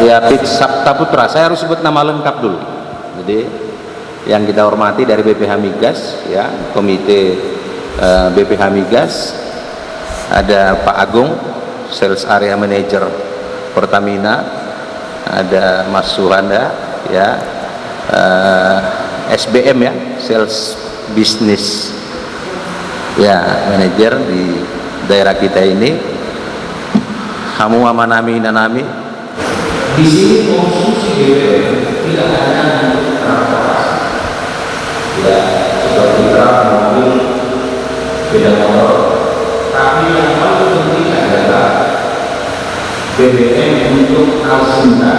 Yapit Sabta Putra. Saya harus sebut nama lengkap dulu. Jadi yang kita hormati dari BPH Migas, ya, komite BPH Migas, ada Pak Agung, Sales Area Manager Pertamina, ada Mas Suhanda, ya, SBM, ya, Sales Business, ya, Manager di daerah kita ini. Kamu amanami nanami. Di sini konsumsi BBM tidak hanya untuk transportasi, ya, seperti truk, mobil, sepeda motor, tapi yang paling penting adalah BBM untuk alutsista,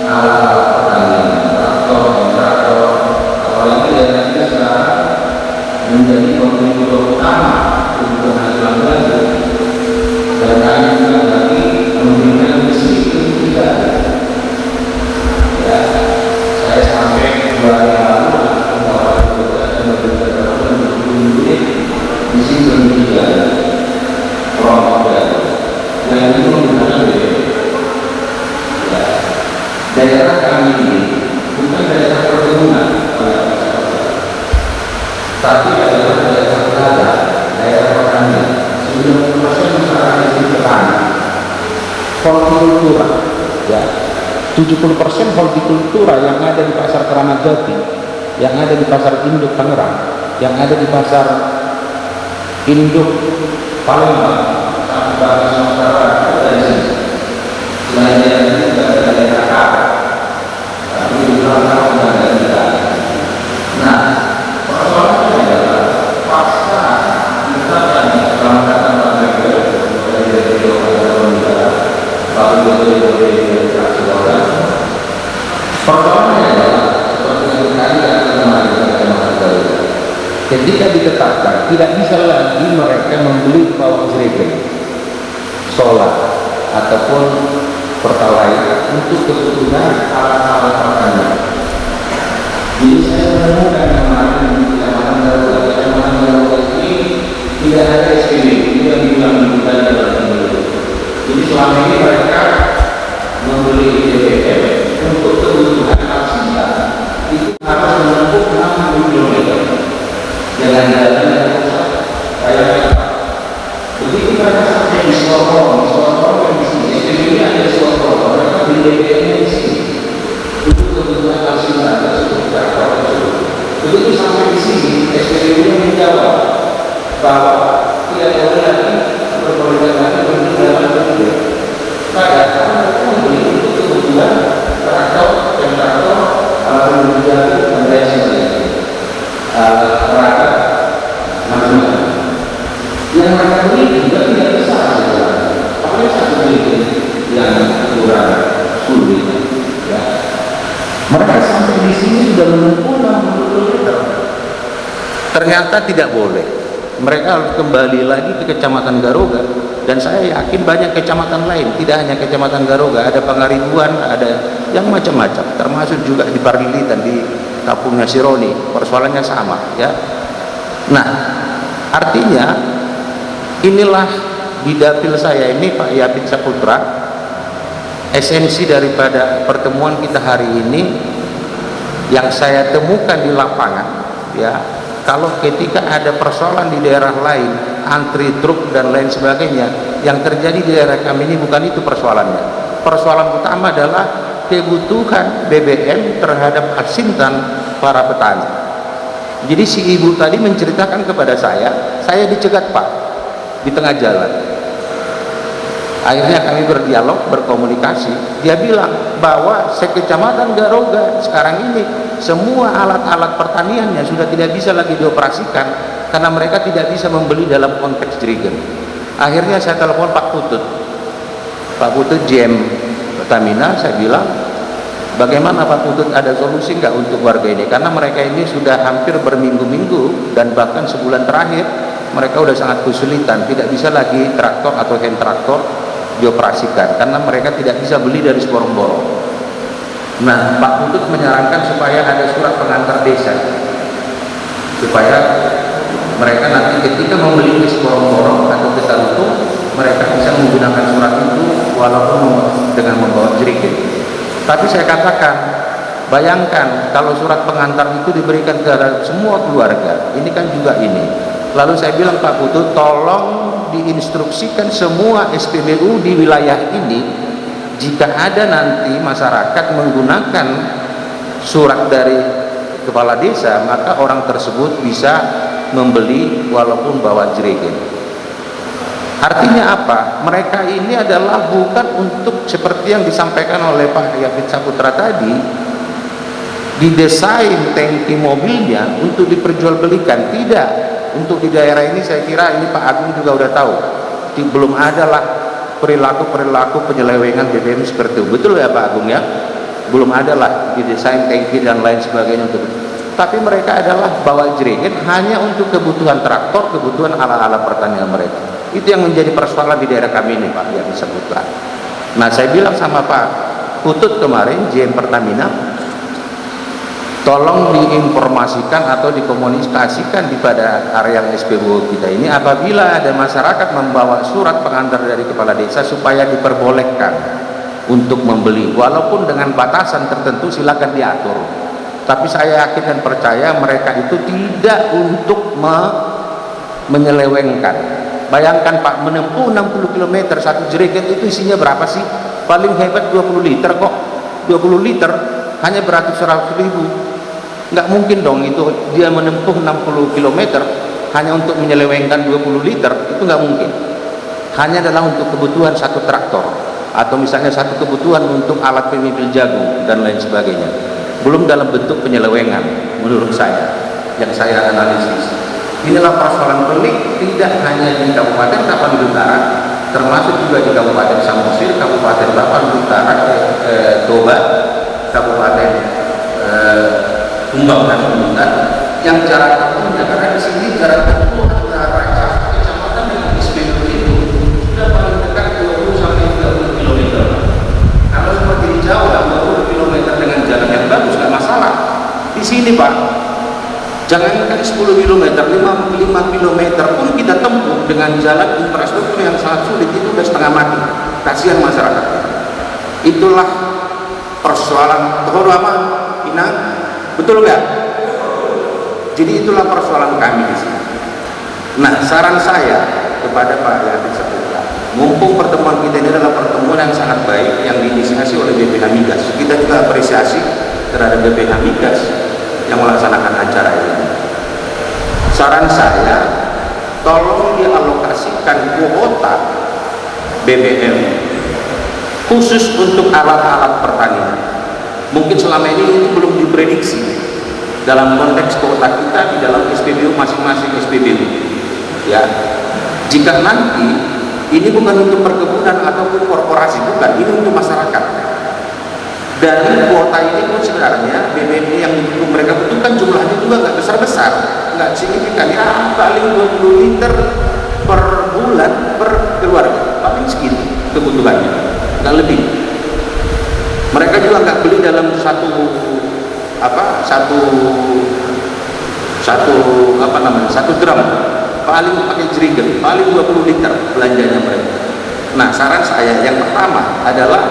alat-alat pertanian, traktor, apalagi daerah kita sekarang menjadi kontributor utama untuk penghasilan negara. Dan kami juga lagi memberikan misi tidak, ya, saya sampai 2 hari lalu membawa tugas memberikan misi bertiga program yang itu menggunakan BBM. Ya, daerah kami ini bukan daerah perkebunan, tapi adalah daerah ladang, daerah pertanian. 90% masyarakat itu petani, hortikultura, ya, 70% hortikultura yang ada di pasar Keramat Jati, yang ada di pasar induk Tangerang, yang ada di pasar induk Palembang, sampai batas masyarakat dari sini. Selain daerah ini juga ada daerah kaya, tapi di belakang ada kita. Nah, persoalannya adalah pasca kita dan perangkatan persoalannya adalah seperti yang tadi akan mengajukan kecamatan Garuda. Ketika ditetapkan, tidak bisa lagi mereka membeli bawang serebre, solar, ataupun pertalite untuk kebutuhan alat-alat pertanian. Jadi saya menemukan kemarin di kecamatan Garuda. Kecamatan Garuda ini tidak ada SPB, tidak dibilang kita dalam pemilu. Jadi selama ini mereka membeli BBM untuk kebutuhan alutsista itu harus menempuh 60 km dengan jalan yang rusak. Kayak begitu mereka sampai di Sorong yang di sini, SPB ini ada di Sorong, mereka beli BBM di sini untuk kebutuhan alutsista tersebut. Begitu sampai di sini, SPB ini menjawab bahwa tidak boleh lagi berpolitik lagi dalam BBM. Padahal mereka membeli untuk kebutuhan traktor, alat menjadi dan sebagainya, perangkat macam-macam. Yang mereka beli juga tidak besar saja. Paling satu beli yang kurang sulit. Ya. Mereka sampai di sini sudah menempuh 60 km. Ternyata tidak boleh. Mereka harus kembali lagi ke Kecamatan Garuga, dan saya yakin banyak kecamatan lain, tidak hanya Kecamatan Garuga, ada Pangaribuan, ada yang macam-macam, termasuk juga di Parlilitan, di kampungnya Sironi, persoalannya sama, ya. Nah, artinya inilah di dapil saya ini, Pak Yapit Saputra, esensi daripada pertemuan kita hari ini yang saya temukan di lapangan, ya. Kalau ketika ada persoalan di daerah lain, antri truk dan lain sebagainya, yang terjadi di daerah kami ini bukan itu persoalannya. Persoalan utama adalah kebutuhan BBM terhadap asintan para petani. Jadi si ibu tadi menceritakan kepada saya dicegat Pak di tengah jalan. Akhirnya kami berdialog, berkomunikasi. Dia bilang bahwa sekecamatan Garuga sekarang ini semua alat-alat pertaniannya sudah tidak bisa lagi dioperasikan karena mereka tidak bisa membeli dalam konteks jerigen. Akhirnya saya telepon Pak Putut GM Pertamina. Saya bilang, bagaimana Pak Putut, ada solusi nggak untuk warga ini? Karena mereka ini sudah hampir berminggu-minggu dan bahkan sebulan terakhir mereka sudah sangat kesulitan, tidak bisa lagi traktor atau hand traktor dioperasikan karena mereka tidak bisa beli dari Sporong-Borong. Nah, Pak Putut menyarankan supaya ada surat pengantar desa, supaya mereka nanti ketika membeli ke Sporong-Borong atau ke Tarutung, mereka bisa menggunakan surat itu walaupun dengan membawa jerigen. Tapi saya katakan, bayangkan kalau surat pengantar itu diberikan ke semua keluarga, ini kan juga ini. Lalu saya bilang, Pak Putut, tolong diinstruksikan semua SPBU di wilayah ini, jika ada nanti masyarakat menggunakan surat dari kepala desa, maka orang tersebut bisa membeli walaupun bawa jerigen. Artinya apa? Mereka ini adalah bukan untuk seperti yang disampaikan oleh Pak Yafid Saputra tadi, didesain tangki mobilnya untuk diperjualbelikan. Tidak. Untuk di daerah ini saya kira ini Pak Agung juga udah tahu, belum ada lah perilaku penyelewengan BBM seperti itu. Betul ya Pak Agung ya? Belum ada lah didesain tangki dan lain sebagainya untuk itu. Tapi mereka adalah bawa jerigen hanya untuk kebutuhan traktor, kebutuhan ala-ala pertanian mereka. Itu yang menjadi persoalan di daerah kami ini Pak, yang disebutkan. Nah, saya bilang sama Pak Putut kemarin, JM Pertamina, tolong diinformasikan atau dikomunikasikan pada area SPBU kita ini, apabila ada masyarakat membawa surat pengantar dari kepala desa supaya diperbolehkan untuk membeli, walaupun dengan batasan tertentu silakan diatur. Tapi saya yakin dan percaya mereka itu tidak untuk menyelewengkan. Bayangkan Pak, menempuh 60 km satu jerigen itu isinya berapa sih? Paling hebat 20 liter kok. 20 liter hanya beratus-ratus ribu. Nggak mungkin dong itu dia menempuh 60 km hanya untuk menyelewengkan 20 liter. Itu nggak mungkin. Hanya adalah untuk kebutuhan satu traktor, atau misalnya satu kebutuhan untuk alat pemipil jagung dan lain sebagainya. Belum dalam bentuk penyelewengan menurut saya, yang saya analisis. Inilah persoalan pelik, tidak hanya di Kabupaten Tapanuli Utara, termasuk juga di Kabupaten Samosir, Kabupaten Tapanuli Utara, Toba, Kabupaten Tumbang dan Buntut, yang jarak tempuhnya, karena di sini jarak tempuh antara satu kecamatan dengan SPBU itu sudah paling dekat 20 sampai 30 km. Kalau seperti di Jawa 20 km dengan jalan yang bagus nggak masalah. Di sini Pak, jangankan 10 km, 5 km pun kita tempuh dengan jalan infrastruktur yang sangat sulit, itu udah setengah mati. Kasihan masyarakat. Itulah persoalan terutama Pinang, betul nggak? Jadi itulah persoalan kami di sini. Nah, saran saya kepada Pak Yafid Saputra, mumpung pertemuan kita ini adalah pertemuan yang sangat baik yang diinisiasi oleh BPH Migas. Kita juga apresiasi terhadap BPH Migas yang melaksanakan acara ini. Saran saya, tolong dialokasikan kuota BBM khusus untuk alat-alat pertanian. Mungkin selama ini belum diprediksi dalam konteks kuota kita di dalam SPBU masing-masing SPBU. Ya, jika nanti ini bukan untuk perkebunan ataupun korporasi, bukan, ini untuk masyarakat. Dan kuota ini pun sebenarnya BBM yang mereka butuhkan jumlahnya juga nggak besar-besar, nggak signifikan, ya paling 20 liter per bulan per keluarga, paling segitu kebutuhannya, nggak lebih. Mereka juga nggak beli dalam satu drum, paling pakai jerigen, paling 20 liter belanjanya mereka. Nah, saran saya yang pertama adalah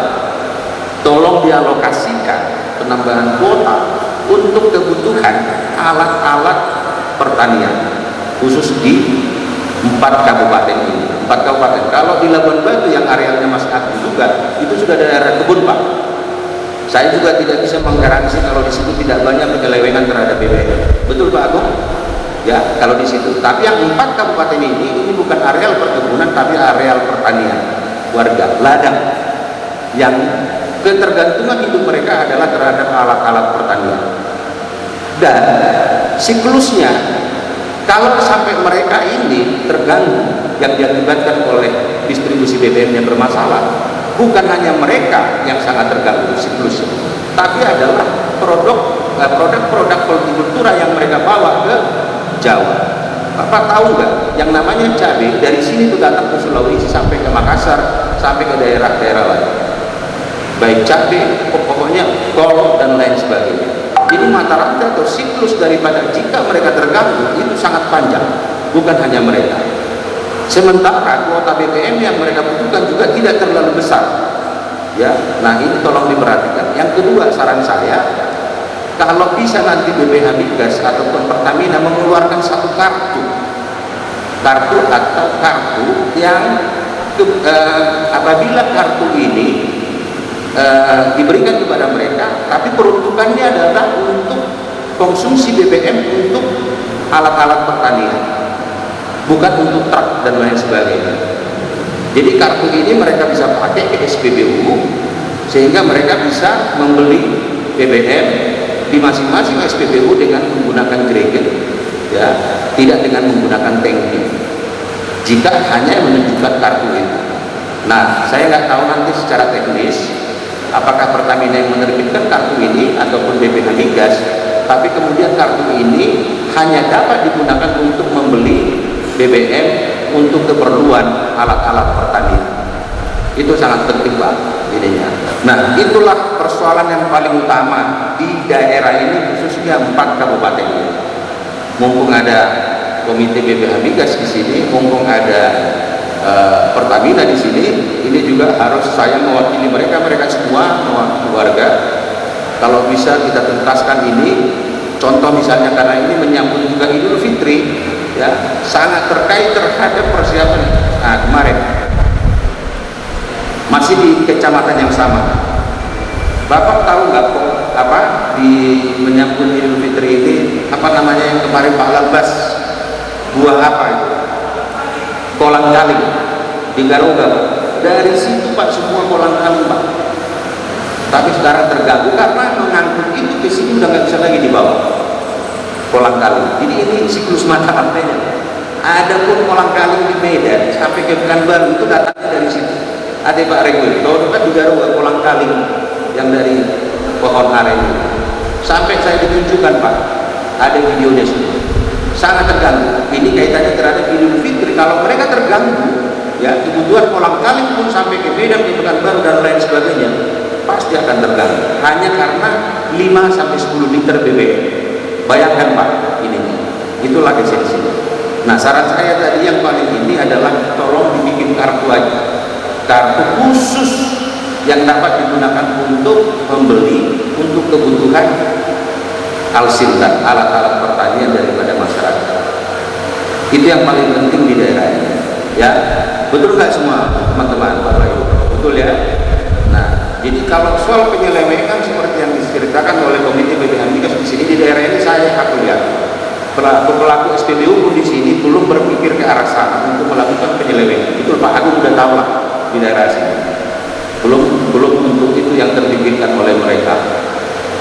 tolong dialokasikan penambahan kuota untuk kebutuhan alat-alat pertanian khusus di 4 kabupaten ini. 4 kabupaten. Kalau di Labuan Batu yang arealnya masih aktif juga, itu sudah daerah kebun Pak. Saya juga tidak bisa menggaransi kalau di situ tidak banyak penyelewengan terhadap BBM. Betul Pak Agung? Ya, kalau di situ. Tapi yang 4 kabupaten ini bukan areal perkebunan, tapi areal pertanian warga, ladang, yang ketergantungan hidup mereka adalah terhadap alat-alat pertanian. Dan siklusnya, kalau sampai mereka ini terganggu yang diakibatkan oleh distribusi BBM yang bermasalah, bukan hanya mereka yang sangat terganggu siklusnya, tapi adalah produk-produk hortikultura yang mereka bawa ke Jawa. Bapak tahu nggak, yang namanya cabai dari sini tuh datang ke Sulawesi sampai ke Makassar, sampai ke daerah-daerah lain, baik cabai, pokoknya kol dan lain sebagainya. Jadi mata rantai atau siklus daripada jika mereka terganggu itu sangat panjang, bukan hanya mereka. sementara kuota BBM yang mereka butuhkan juga tidak terlalu besar ya. Nah ini tolong diperhatikan. Yang kedua, saran saya, kalau bisa nanti BPH Migas ataupun Pertamina mengeluarkan satu kartu atau kartu yang apabila kartu ini diberikan kepada mereka, tapi peruntukannya adalah untuk konsumsi BBM untuk alat-alat pertanian, bukan untuk truk dan lain sebagainya. Jadi kartu ini mereka bisa pakai ke SPBU sehingga mereka bisa membeli BBM di masing-masing SPBU dengan menggunakan jerigen ya, tidak dengan menggunakan tangki, jika hanya menunjukkan kartu itu. Nah, saya nggak tahu nanti secara teknis apakah Pertamina yang menerbitkan kartu ini ataupun BPH Migas, tapi kemudian kartu ini hanya dapat digunakan untuk membeli BBM untuk keperluan alat-alat pertanian. Itu sangat penting Pak ininya. Nah, itulah persoalan yang paling utama di daerah ini, khususnya 4 kabupaten ini. Mumpung ada komite BPH Migas di sini, mumpung ada Pertamina di sini, ini juga harus saya mewakili mereka semua, mewakili warga. Kalau bisa kita tuntaskan ini. Contoh misalnya karena ini menyambut juga Idul Fitri, ya, sangat terkait terhadap persiapan. Nah, kemarin masih di kecamatan yang sama. Bapak tahu nggak kok apa di menyambut Idul Fitri ini apa namanya yang kemarin Pak Labas, buah apa itu? Kolang kaling di Garuga, Pak. Dari situ Pak semua kolang kaling Pak. Tapi sekarang terganggu karena mengangkut itu ke sini udah nggak bisa lagi dibawa kolang kaling. Jadi ini siklus mata rantainya. Ada pun kolang kaling di Medan sampai ke Pekanbaru itu datangnya dari situ. Ada Pak Regulator kan juga ada kolang kaling yang dari pohon aren itu. Sampai saya ditunjukkan Pak, ada videonya semua. Sangat terganggu. Ini kaitannya terhadap Idul Fitri. Kalau mereka terganggu, ya kebutuhan kolang kaling pun sampai ke Medan, ke Pekanbaru dan lain sebagainya, pasti akan terganggu hanya karena 5-10 liter BBM. Bayangkan Pak, ini itulah esensi. Nah, saran saya tadi yang paling ini adalah tolong dibikin kartu aja, kartu khusus yang dapat digunakan untuk membeli untuk kebutuhan alsintan, alat-alat pertanian daripada masyarakat. Itu yang paling penting di daerah ini, ya. Betul nggak semua teman-teman Bapak Ibu? Betul ya. Nah, jadi kalau soal penyelewengan seperti yang diceritakan oleh Komite BPH Migas di sini di daerah ini, saya akui ya, pelaku SPBU pun di sini belum berpikir ke arah sana untuk melakukan penyelewengan. Itu Pak Agung udah tahu lah di daerah sini. Belum untuk itu yang terpikirkan oleh mereka.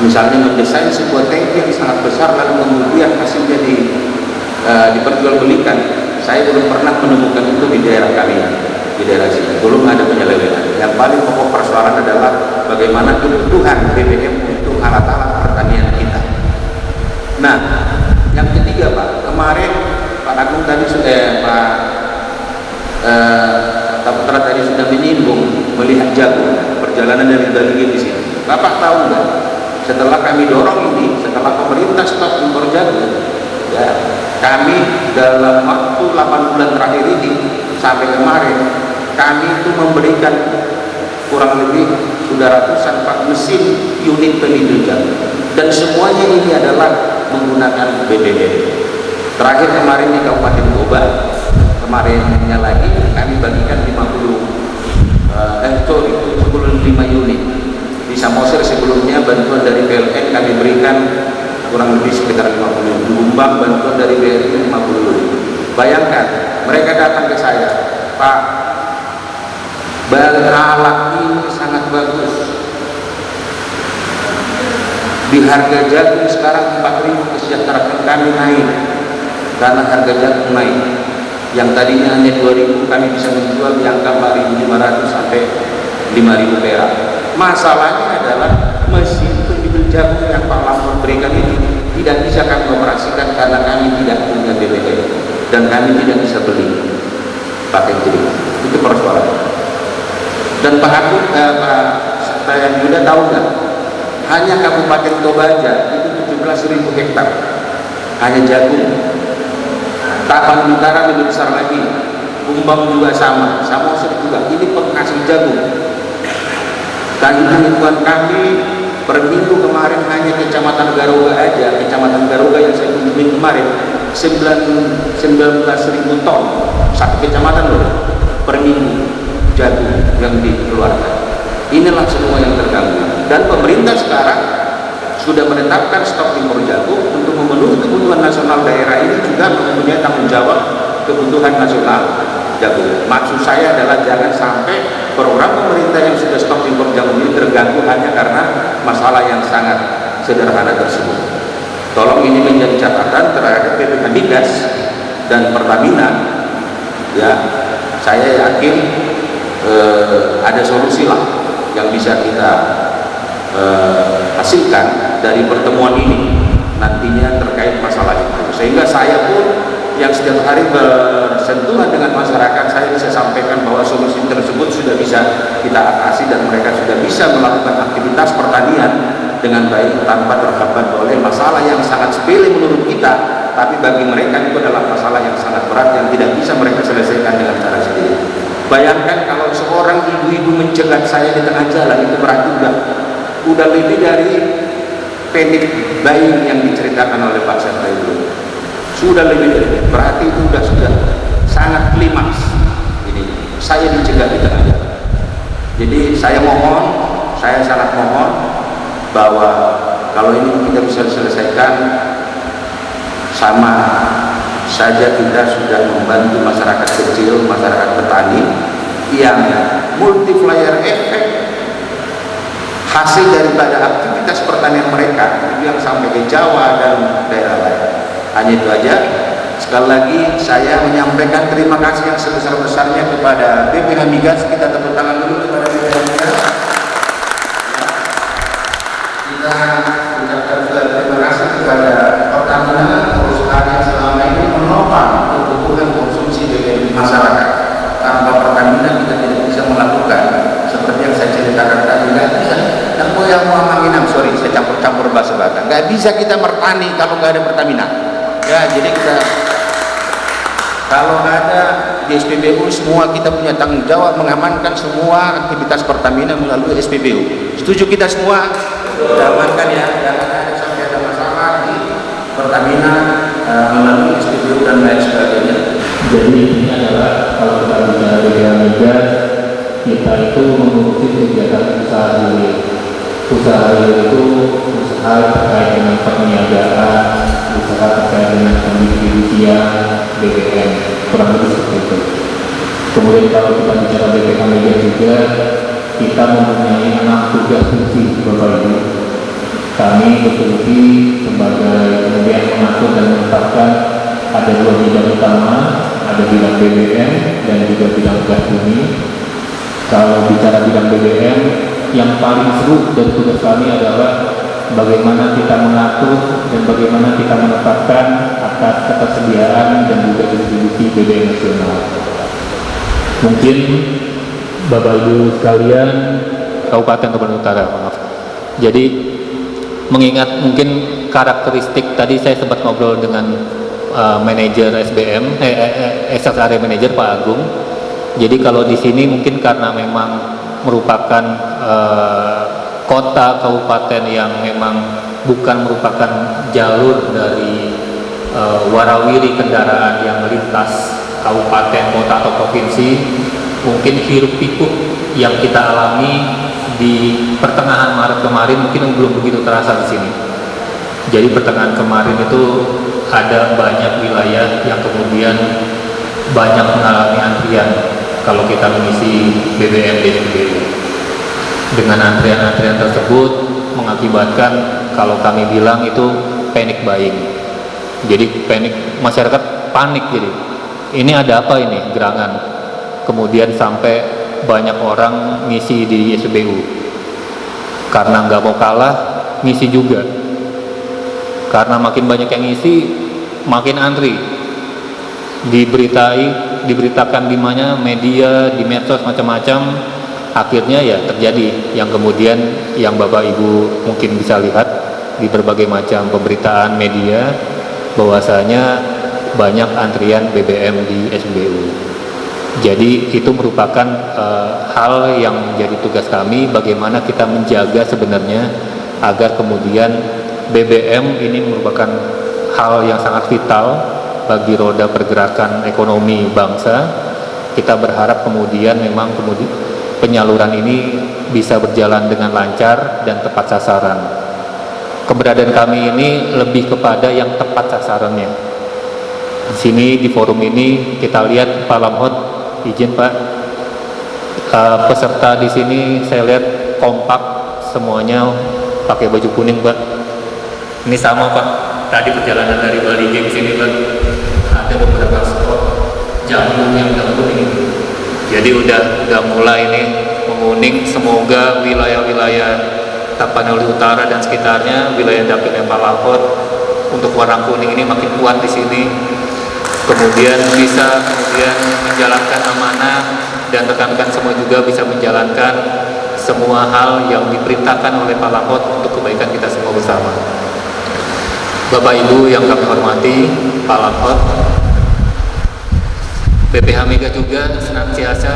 Misalnya mendesain sebuah tangki yang sangat besar lalu kemudian hasilnya diperjualbelikan. Saya belum pernah menemukan itu di daerah kami. Di daerah sini belum ada penyelewengan. Yang paling pokok persoalan adalah bagaimana kebutuhan BBM untuk alat-alat pertanian kita. Nah, yang ketiga Pak, kemarin Pak Agung tadi sudah Pak Putra tadi sudah menyinggung melihat jagung perjalanan dari Dalige di sini. Bapak tahu nggak? Setelah kami dorong ini, setelah pemerintah stop impor jagung, ya, kami dalam waktu 8 bulan terakhir ini sampai kemarin kami itu memberikan kurang lebih sudah ratusan Pak mesin unit pemijul jagung, dan semuanya ini adalah menggunakan BBM. Terakhir kemarin di Kabupaten Toba, kemarinnya lagi kami bagikan 75 unit. Di Samosir sebelumnya bantuan dari PLN kami berikan kurang lebih sekitar 50 unit. Di Bumbang bantuan dari BRI 50 unit. Bayangkan mereka datang ke saya, Pak, alat ini sangat bagus. Di harga jagung sekarang 4.000, kesejahteraan kami naik karena harga jagung naik. Yang tadinya hanya 2.000 kami bisa menjual di angka 4.500 sampai 5.000 perak. Masalahnya adalah mesin pemijul jagung yang Pak Lampor berikan ini tidak bisa kami operasikan karena kami tidak punya BBM dan kami tidak bisa beli pakai jering. Itu persoalan. Dan Pak Agung, Pak Yuda tahu nggak? Hanya Kabupaten Tobaja itu 17.000 hektar hanya jagung. Tapanuli Utara lebih besar lagi, Kumbang juga sama, Samosir juga. Ini penghasil jagung. Tagihan kami per minggu kemarin hanya Kecamatan Garuga aja, Kecamatan Garuga yang saya kunjungi kemarin 19.000 ton satu kecamatan loh per minggu jagung yang dikeluarkan. Inilah semua yang terganggu, dan pemerintah sekarang sudah menetapkan stok impor jagung untuk memenuhi kebutuhan nasional daerah ini, juga mempunyai tanggung jawab kebutuhan nasional jagung. Maksud saya adalah jangan sampai program pemerintah yang sudah stok impor jagung ini terganggu hanya karena masalah yang sangat sederhana tersebut. Tolong ini menjadi catatan terhadap BPH Migas dan Pertamina. Ya, saya yakin ada solusi lah yang bisa kita hasilkan dari pertemuan ini nantinya terkait masalah itu, sehingga saya pun yang setiap hari bersentuhan dengan masyarakat, saya bisa sampaikan bahwa solusi tersebut sudah bisa kita atasi dan mereka sudah bisa melakukan aktivitas pertanian dengan baik tanpa terhambat oleh masalah yang sangat sepele menurut kita, tapi bagi mereka itu adalah masalah yang sangat berat yang tidak bisa mereka selesaikan dengan cara sendiri. Bayangkan kalau seorang ibu-ibu mencegat saya di tengah jalan, itu berarti udah lebih dari panic buying yang diceritakan oleh Pak Serta itu. Sudah lebih dari itu, berarti itu sudah sangat klimaks. Ini saya dicegat di tengah jalan. Jadi saya sangat mohon bahwa kalau ini kita bisa selesaikan, sama saja kita sudah membantu masyarakat kecil, masyarakat petani yang multiplier efek hasil daripada aktivitas pertanian mereka itu yang sampai ke Jawa dan daerah lain. Hanya itu aja. Sekali lagi saya menyampaikan terima kasih yang sebesar-besarnya kepada BPH Migas. Kita tepuk tangan dulu kepada BPH Migas. Kita ucapkan juga terima kasih kepada Pertamina, perusahaan yang selama ini menopang kebutuhan konsumsi BBM masyarakat. Tanpa Pertamina kita tidak bisa melakukan seperti yang saya ceritakan tadi. Nggak bisa. Dan yang sorry, saya campur-campur bahasa Batak. Nggak bisa kita bertani kalau nggak ada Pertamina. Ya, jadi kita kalau ada di SPBU semua kita punya tanggung jawab mengamankan semua aktivitas Pertamina melalui SPBU. Setuju kita semua? Kita amankan ya, jangan ada sampai ada masalah di Pertamina melalui SPBU dan lain sebagainya. Jadi ini adalah kalau kita bicara BPH Migas, kita itu mengurusi kegiatan usaha hilir. Usaha hilir itu usaha terkait dengan perniagaan, usaha terkait dengan pendistribusian BBM, kurang lebih seperti itu. Kemudian kalau kita bicara BPH Migas juga, kita mempunyai 6 tugas fungsi Bapak Ibu. Kami berfungsi sebagai kemudian mengatur dan menetapkan ada 2 bidang utama, ada bidang BBM dan juga bidang gas bumi. Kalau bicara bidang BBM, yang paling seru dari tugas kami adalah bagaimana kita mengatur dan bagaimana kita menetapkan atas ketersediaan dan juga distribusi BBM nasional. Mungkin Bapak Ibu sekalian, Kabupaten Kepulauan Utara, maaf. Jadi mengingat mungkin karakteristik tadi saya sempat ngobrol dengan manajer SBM, Excess Area Manager Pak Agung. Jadi kalau di sini mungkin karena memang merupakan kota kabupaten yang memang bukan merupakan jalur dari warawiri kendaraan yang melintas kabupaten, kota atau provinsi, mungkin hiruk pikuk yang kita alami di pertengahan Maret kemarin mungkin belum begitu terasa di sini. Jadi pertengahan kemarin itu ada banyak wilayah yang kemudian banyak mengalami antrian kalau kita mengisi BBM di SPBU. Dengan antrian-antrian tersebut mengakibatkan kalau kami bilang itu panic buying. Jadi masyarakat panik. Jadi ini ada apa ini gerangan? Kemudian sampai banyak orang ngisi di SPBU karena nggak mau kalah, ngisi juga. Karena makin banyak yang ngisi, makin antri. Diberitakan di mana media, di medsos macam-macam, akhirnya ya terjadi yang kemudian yang Bapak Ibu mungkin bisa lihat di berbagai macam pemberitaan media bahwasanya banyak antrian BBM di SPBU. Jadi itu merupakan hal yang menjadi tugas kami, bagaimana kita menjaga sebenarnya agar kemudian BBM ini merupakan hal yang sangat vital bagi roda pergerakan ekonomi bangsa. Kita berharap kemudian memang penyaluran ini bisa berjalan dengan lancar dan tepat sasaran. Keberadaan kami ini lebih kepada yang tepat sasarannya. Di sini di forum ini kita lihat Pak Lamhot, izin Pak, peserta di sini saya lihat kompak semuanya pakai baju kuning Pak. Ini sama Pak, tadi perjalanan dari Bali ke sini Pak, ada beberapa spot jamu yang udah kuning. Jadi udah mulai ini menguning. Semoga wilayah-wilayah Tapanuli Utara dan sekitarnya, wilayah dapilnya Pak Lamhot untuk warna kuning ini makin kuat di sini. Kemudian bisa menjalankan amanah, dan rekan-rekan semua juga bisa menjalankan semua hal yang diperintahkan oleh Pak Lamhot untuk kebaikan kita semua bersama. Bapak Ibu yang kami hormati, Pak Lamhot, BPH Mega juga senantiasa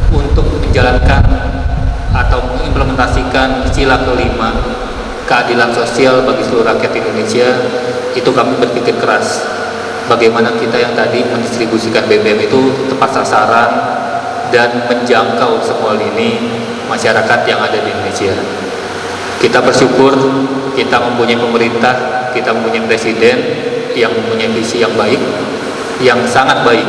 untuk menjalankan atau mengimplementasikan sila kelima, keadilan sosial bagi seluruh rakyat Indonesia. Itu kami berpikir keras bagaimana kita yang tadi mendistribusikan BBM itu tepat sasaran dan menjangkau semua lini masyarakat yang ada di Indonesia. Kita bersyukur kita mempunyai pemerintah, kita mempunyai presiden yang mempunyai visi yang baik, yang sangat baik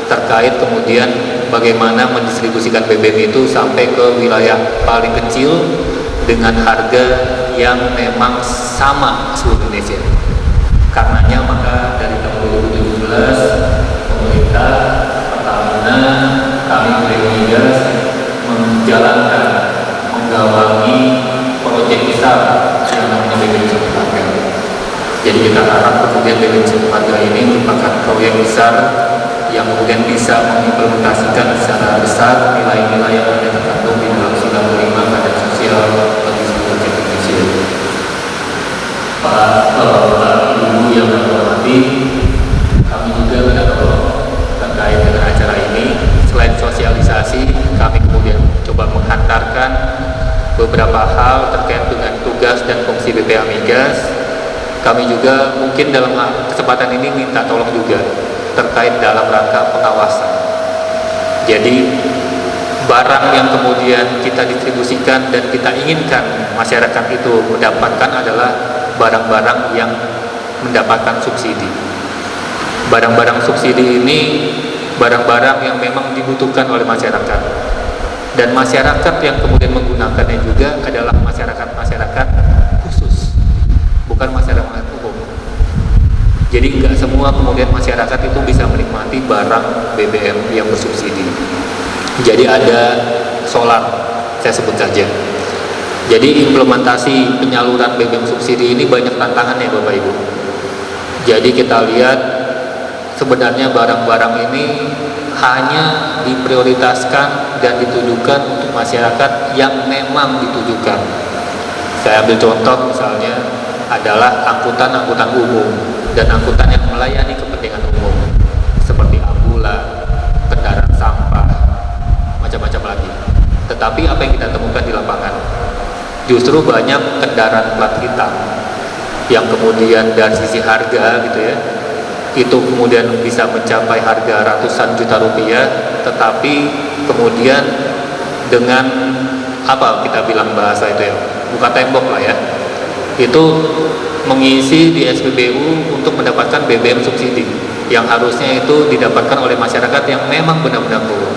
terkait kemudian bagaimana mendistribusikan BBM itu sampai ke wilayah paling kecil dengan harga yang memang sama seluruh Indonesia. Karenanya maka dari tahun 2017 pemerintah, Pertamina, kami Migas menjalankan, menggawangi proyek besar yang namanya BBM Satu Harga. Jadi kita harap kemudian BBM Satu Harga ini merupakan proyek besar yang kemudian bisa mengimplementasikan secara besar nilai-nilai yang ada terkandung di dalam sila kelima keadilan sosial bagi seluruh rakyat Indonesia. Bapak Ibu yang kami hormati, kami juga minta tolong terkait dengan acara ini. Selain sosialisasi, kami kemudian coba menghantarkan beberapa hal terkait dengan tugas dan fungsi BPH Migas. Kami juga mungkin dalam kesempatan ini minta tolong juga terkait dalam rangka pengawasan. Jadi barang yang kemudian kita distribusikan dan kita inginkan masyarakat itu mendapatkan adalah barang-barang yang mendapatkan subsidi. Barang-barang subsidi ini barang-barang yang memang dibutuhkan oleh masyarakat, dan masyarakat yang kemudian menggunakannya juga adalah masyarakat khusus, bukan masyarakat umum. Jadi nggak semua kemudian masyarakat itu bisa menikmati barang BBM yang bersubsidi. Jadi ada solar, saya sebut saja. Jadi implementasi penyaluran BBM subsidi ini banyak tantangannya Bapak Ibu. Jadi kita lihat sebenarnya barang-barang ini hanya diprioritaskan dan ditujukan untuk masyarakat yang memang ditujukan. Saya ambil contoh misalnya adalah angkutan-angkutan umum dan angkutan yang melayani kepentingan umum seperti ambulan, kendaraan sampah, macam-macam lagi. Tetapi apa yang kita temukan di lapangan? Justru banyak kendaraan plat hitam yang kemudian dari sisi harga gitu ya, itu kemudian bisa mencapai harga ratusan juta rupiah, tetapi kemudian dengan apa kita bilang bahasa itu ya, buka tembok lah ya, itu mengisi di SPBU untuk mendapatkan BBM subsidi yang harusnya itu didapatkan oleh masyarakat yang memang benar-benar perlu.